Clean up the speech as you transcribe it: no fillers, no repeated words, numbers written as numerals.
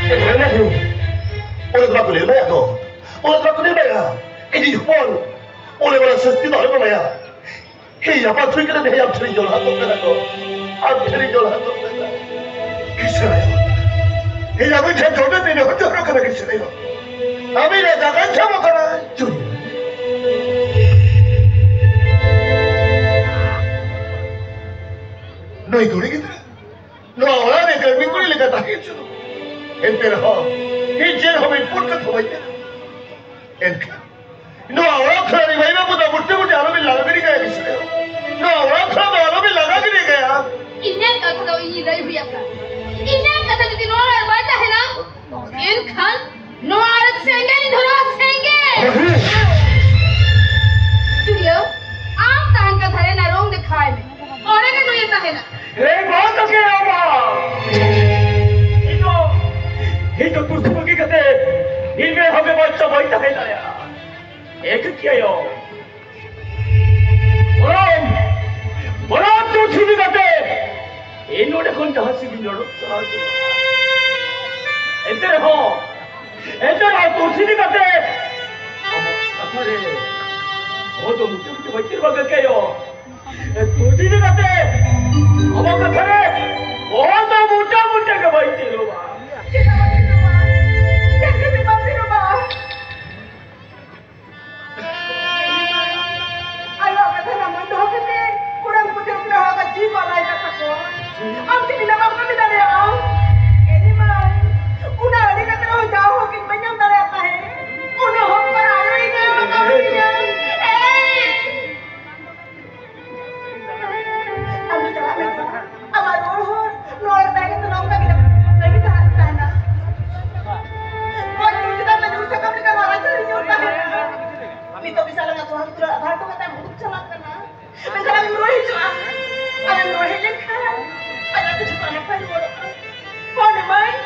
Enggak tuh. Oleh berapa lama ya kau? Oleh berapa lama ya? Ini pun. Oleh berapa sesti dah lama ya? Hei, apa tuh kita nih yang ceri jual hatu kita kau? Am ceri jual hatu kita. Kisah ya. Hei, aku jangan jodoh ni hotel orang kena kisah ya. Kami dah jangan sama kena curi. No hay duri kita. No ahora de que mi curi le canta hicho. Entera ho. Hicho hame purka thomaiya. Enka. No ahora khari bhai मैं बुदा बुट्टे बुट्टे आलो में लगा भी नहीं गया किसी ने. No ahora खरा आलो में लगा भी नहीं गया. इन्हें कथा तो ये रही हुई आपका. इन्हें कथा जो तीनों आर बात है ना. इन खान नो आर सेंगे नहीं धरो सेंगे. चुरियो आप तान का धरे ना रोंग दिखाए में. और एक नो ये ताहे ना. रे बात तो क्या होगा? इतो तुझसे बगी कहते. इनमें हमें बच्चा भाई ताहे ना यार. एक क्या यो? बराम तो छुपी कहते. इन्होंने कौन कहाँ से भी लड़ो चला चला. इधर हो तो छुपी कहते. अरे वो तो मुझे बच्चे बगल के यो. तो छुपी कहते. अब आप करे वो तो मुट्ठा मुट्ठे के बच्चे लोग. Kau ni main?